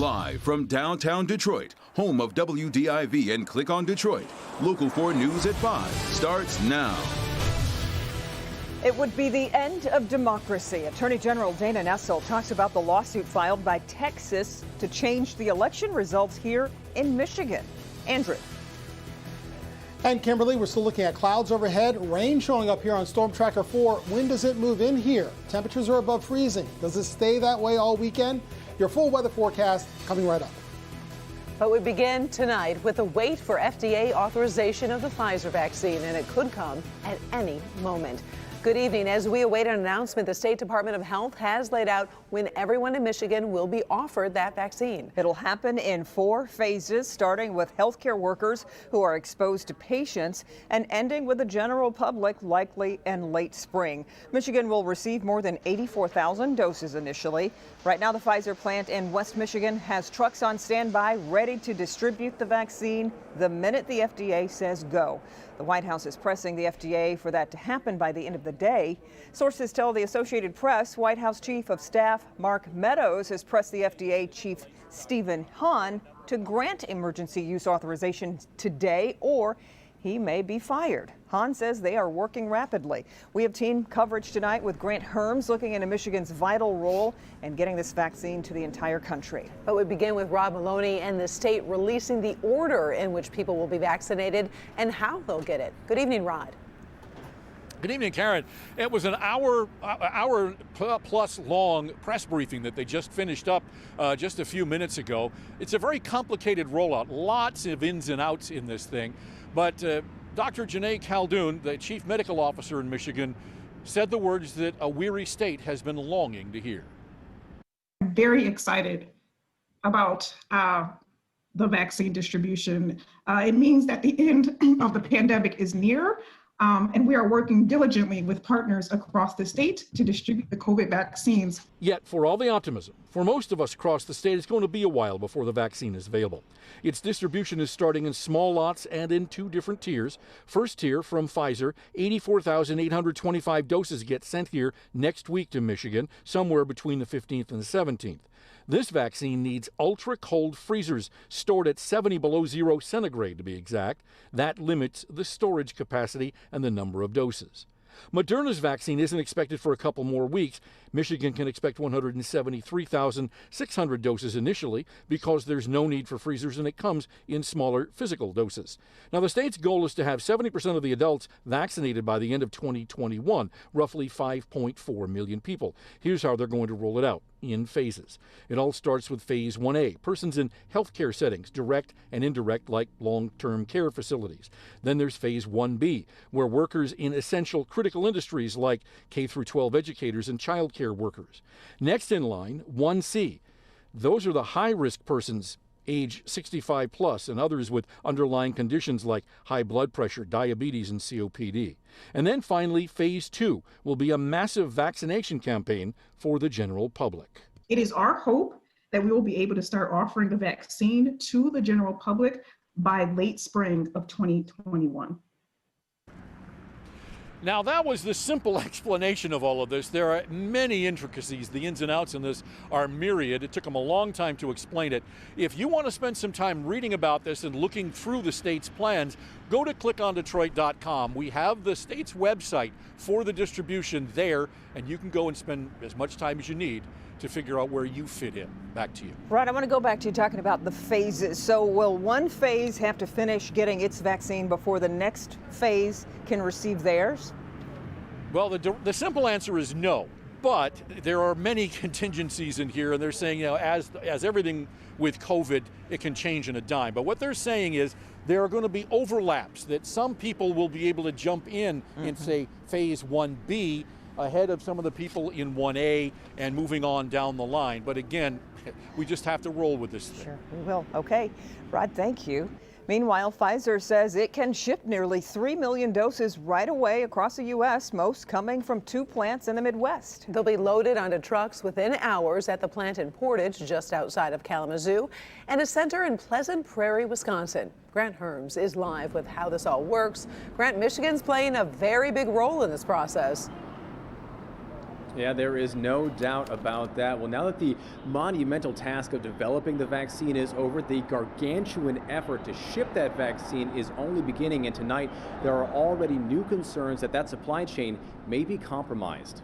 Live from downtown Detroit, home of WDIV and Click on Detroit, Local 4 News at 5 starts now. It would be the end of democracy. Attorney General Dana Nessel talks about the lawsuit filed by Texas to change the election results here in Michigan. Andrew. And Kimberly, we're still looking at clouds overhead, rain showing up here on Storm Tracker 4. When does it move in here? Temperatures are above freezing. Does it stay that way all weekend? Your full weather forecast coming right up. But we begin tonight with a wait for FDA authorization of the Pfizer vaccine, and it could come at any moment. Good evening. As we await an announcement, the State Department of Health has laid out when everyone in Michigan will be offered that vaccine. It'll happen in 4 phases, starting with healthcare workers who are exposed to patients and ending with the general public, likely in late spring. Michigan will receive more than 84,000 doses initially. Right now, the Pfizer plant in West Michigan has trucks on standby ready to distribute the vaccine the minute the FDA says go. The White House is pressing the FDA for that to happen by the end of the day. Sources tell the Associated Press White House Chief of Staff Mark Meadows has pressed the FDA Chief Stephen Hahn to grant emergency use authorization today, or he may be fired. Hahn says they are working rapidly. We have team coverage tonight with Grant Herms looking into Michigan's vital role in getting this vaccine to the entire country. But we begin with Rob Maloney and the state releasing the order in which people will be vaccinated and how they'll get it. Good evening, Rod. Good evening, Karen. It was an hour plus long press briefing that they just finished up just a few minutes ago. It's a very complicated rollout, lots of ins and outs in this thing. But Dr. Janae Caldoun, the chief medical officer in Michigan, said the words that a weary state has been longing to hear. I'm very excited about the vaccine distribution. It means that the end of the pandemic is near. And we are working diligently with partners across the state to distribute the COVID vaccines. Yet, for all the optimism, for most of us across the state, it's going to be a while before the vaccine is available. Its distribution is starting in small lots and in 2 different tiers. First tier from Pfizer, 84,825 doses get sent here next week to Michigan, somewhere between the 15th and the 17th. This vaccine needs ultra-cold freezers stored at 70 below 0 centigrade to be exact. That limits the storage capacity and the number of doses. Moderna's vaccine isn't expected for a couple more weeks. Michigan can expect 173,600 doses initially because there's no need for freezers and it comes in smaller physical doses. Now, the state's goal is to have 70% of the adults vaccinated by the end of 2021, roughly 5.4 million people. Here's how they're going to roll it out in phases. It all starts with phase 1A, persons in healthcare settings, direct and indirect, like long-term care facilities. Then there's phase 1B, where workers in essential critical industries like K-12 educators and child care workers. Next in line, 1C. Those are the high-risk persons, age 65 plus, and others with underlying conditions like high blood pressure, diabetes, and COPD. And then finally, phase 2 will be a massive vaccination campaign for the general public. It is our hope that we will be able to start offering the vaccine to the general public by late spring of 2021. Now, that was the simple explanation of all of this. There are many intricacies. The ins and outs in this are myriad. It took them a long time to explain it. If you want to spend some time reading about this and looking through the state's plans, go to clickondetroit.com. We have the state's website for the distribution there, and you can go and spend as much time as you need to figure out where you fit in. Back to you. Right, I want to go back to you talking about the phases. So will one phase have to finish getting its vaccine before the next phase can receive theirs? Well, the simple answer is no. But there are many contingencies in here, and they're saying, you know, as everything with COVID, it can change in a dime. But what they're saying is there are going to be overlaps, that some people will be able to jump in say, phase 1B ahead of some of the people in 1A and moving on down the line. But again, we just have to roll with this thing. Sure, we will. Okay. Rod, thank you. Meanwhile, Pfizer says it can ship nearly 3 million doses right away across the U.S., most coming from 2 plants in the Midwest. They'll be loaded onto trucks within hours at the plant in Portage, just outside of Kalamazoo, and a center in Pleasant Prairie, Wisconsin. Grant Herms is live with how this all works. Grant, Michigan's playing a very big role in this process. Yeah, there is no doubt about that. Well, now that the monumental task of developing the vaccine is over, the gargantuan effort to ship that vaccine is only beginning, and tonight there are already new concerns that that supply chain may be compromised.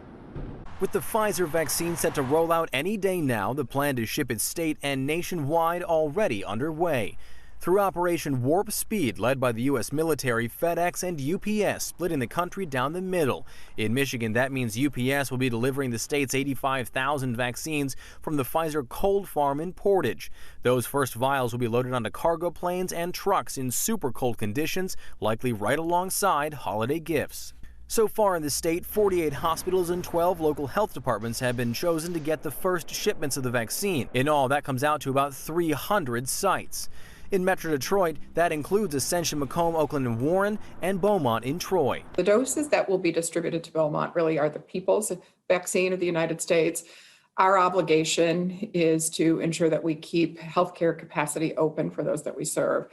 With the Pfizer vaccine set to roll out any day now, the plan to ship it state and nationwide already underway. Through Operation Warp Speed, led by the U.S. military, FedEx, and UPS, splitting the country down the middle. In Michigan, that means UPS will be delivering the state's 85,000 vaccines from the Pfizer cold farm in Portage. Those first vials will be loaded onto cargo planes and trucks in super cold conditions, likely right alongside holiday gifts. So far in the state, 48 hospitals and 12 local health departments have been chosen to get the first shipments of the vaccine. In all, that comes out to about 300 sites. In Metro Detroit, that includes Ascension, Macomb, Oakland, and Warren, and Beaumont in Troy. The doses that will be distributed to Beaumont really are the people's vaccine of the United States. Our obligation is to ensure that we keep healthcare capacity open for those that we serve.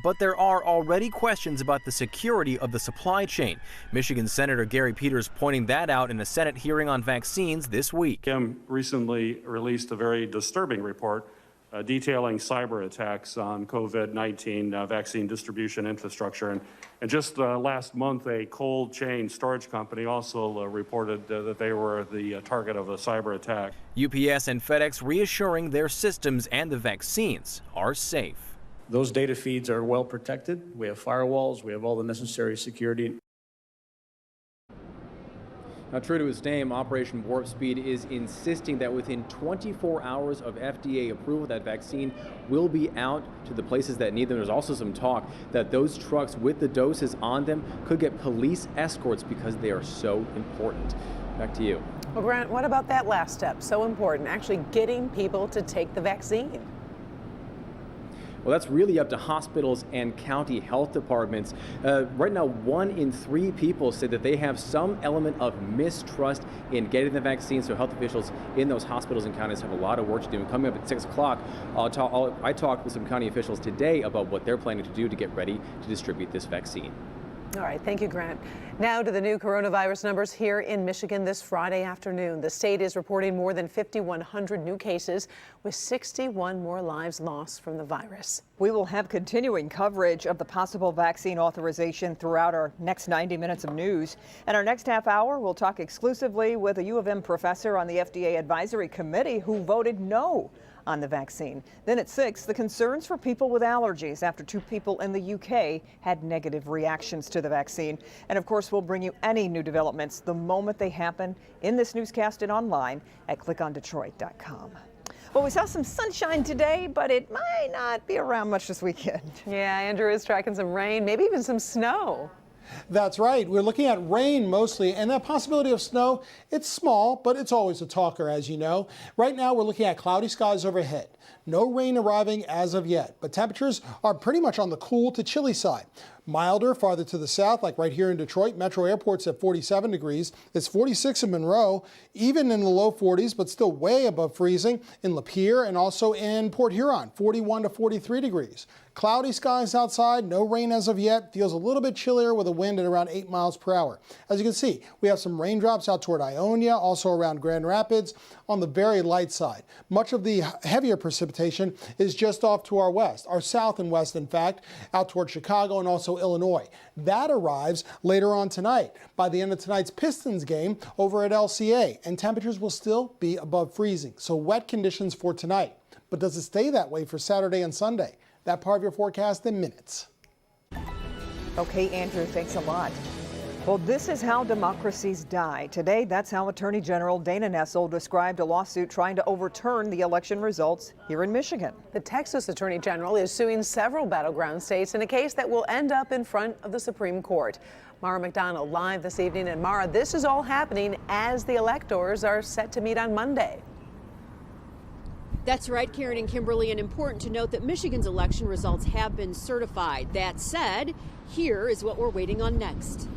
But there are already questions about the security of the supply chain. Michigan Senator Gary Peters pointing that out in a Senate hearing on vaccines this week. Kim recently released a very disturbing report detailing cyber attacks on COVID-19 vaccine distribution infrastructure. And just last month, a cold chain storage company also reported that they were the target of a cyber attack. UPS and FedEx reassuring their systems and the vaccines are safe. Those data feeds are well protected. We have firewalls. We have all the necessary security. Now, true to its name, Operation Warp Speed is insisting that within 24 hours of FDA approval, that vaccine will be out to the places that need them. There's also some talk that those trucks with the doses on them could get police escorts because they are so important. Back to you. Well, Grant, what about that last step? So important, actually getting people to take the vaccine. Well, that's really up to hospitals and county health departments. Right now, 1 in 3 people say that they have some element of mistrust in getting the vaccine, so health officials in those hospitals and counties have a lot of work to do. And coming up at 6 o'clock, I talked with some county officials today about what they're planning to do to get ready to distribute this vaccine. All right, thank you, Grant. Now to the new coronavirus numbers here in Michigan this Friday afternoon. The state is reporting more than 5,100 new cases, with 61 more lives lost from the virus. We will have continuing coverage of the possible vaccine authorization throughout our next 90 minutes of news. And our next half hour, we'll talk exclusively with a U of M professor on the FDA advisory committee who voted no on the vaccine. Then at 6, the concerns for people with allergies after 2 people in the UK had negative reactions to the vaccine. And of course, we'll bring you any new developments the moment they happen in this newscast and online at clickondetroit.com. Well, we saw some sunshine today, but it might not be around much this weekend. Yeah, Andrew is tracking some rain, maybe even some snow. That's right. We're looking at rain mostly, and that possibility of snow, it's small, but it's always a talker, as you know. Right now, we're looking at cloudy skies overhead. No rain arriving as of yet, but temperatures are pretty much on the cool to chilly side. Milder farther to the south, like right here in Detroit. Metro Airport's at 47 degrees. It's 46 in Monroe, even in the low 40s, but still way above freezing in Lapeer and also in Port Huron, 41 to 43 degrees. Cloudy skies outside, no rain as of yet. Feels a little bit chillier with a wind at around 8 miles per hour. As you can see, we have some raindrops out toward Ionia, also around Grand Rapids on the very light side. Much of the heavier precipitation is just off to our west, our south and west, in fact, out toward Chicago and also Illinois. That arrives later on tonight by the end of tonight's Pistons game over at LCA, and temperatures will still be above freezing. So wet conditions for tonight. But does it stay that way for Saturday and Sunday? That part of your forecast in minutes. Okay, Andrew, thanks a lot. Well, this is how democracies die. Today, that's how Attorney General Dana Nessel described a lawsuit trying to overturn the election results here in Michigan. The Texas Attorney General is suing several battleground states in a case that will end up in front of the Supreme Court. Mara McDonald live this evening. And Mara, this is all happening as the electors are set to meet on Monday. That's right, Karen and Kimberly, and important to note that Michigan's election results have been certified. That said, here is what we're waiting on next.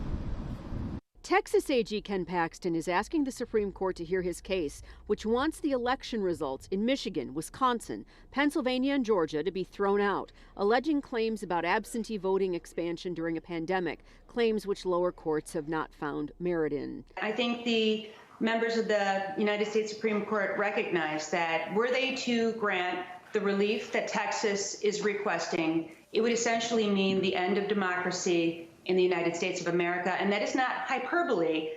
Texas AG Ken Paxton is asking the Supreme Court to hear his case, which wants the election results in Michigan, Wisconsin, Pennsylvania, and Georgia to be thrown out, alleging claims about absentee voting expansion during a pandemic, claims which lower courts have not found merit in. I think the members of the United States Supreme Court recognize that were they to grant the relief that Texas is requesting, it would essentially mean the end of democracy in the United States of America. And that is not hyperbole.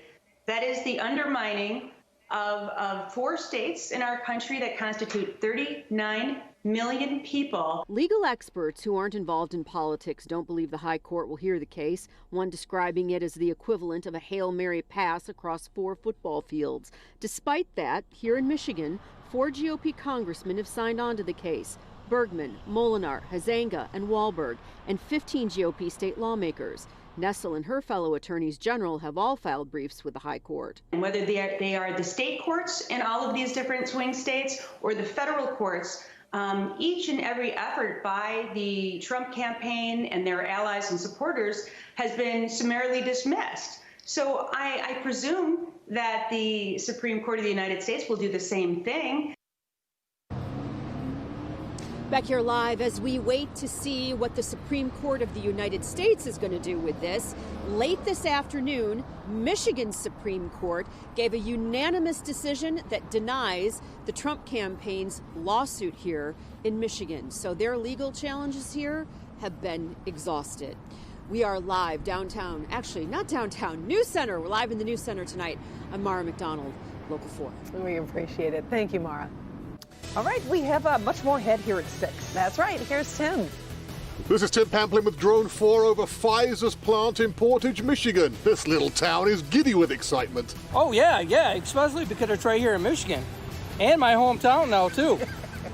That is the undermining of 4 states in our country that constitute 39 million people. Legal experts who aren't involved in politics don't believe the High Court will hear the case, one describing it as the equivalent of a Hail Mary pass across 4 football fields. Despite that, here in Michigan, 4 GOP congressmen have signed on to the case. Bergman, Molinar, Hazanga, and Wahlberg, and 15 GOP state lawmakers. Nessel and her fellow attorneys general have all filed briefs with the High Court. And whether they are the state courts in all of these different swing states or the federal courts, each and every effort by the Trump campaign and their allies and supporters has been summarily dismissed. So I presume that the Supreme Court of the United States will do the same thing. Back here live as we wait to see what the Supreme Court of the United States is going to do with this. Late this afternoon, Michigan's Supreme Court gave a unanimous decision that denies the Trump campaign's lawsuit here in Michigan. So their legal challenges here have been exhausted. We are live downtown, actually not downtown, News Center. We're live in the News Center tonight. I'm Mara McDonald, Local 4. We appreciate it. Thank you, Mara. All right, we have much more ahead here at 6. That's right. Here's Tim. This is Tim Pamplin with Drone 4 over Pfizer's plant in Portage, Michigan. This little town is giddy with excitement. Oh, yeah, especially because it's right here in Michigan. And my hometown now, too.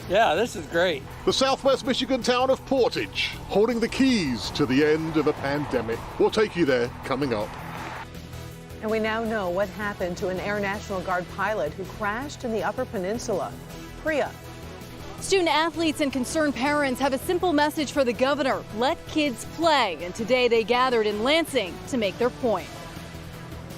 Yeah, this is great. The southwest Michigan town of Portage, holding the keys to the end of a pandemic. We'll take you there coming up. And we now know what happened to an Air National Guard pilot who crashed in the Upper Peninsula. Priya. Student athletes and concerned parents have a simple message for the governor: let kids play. And today they gathered in Lansing to make their point.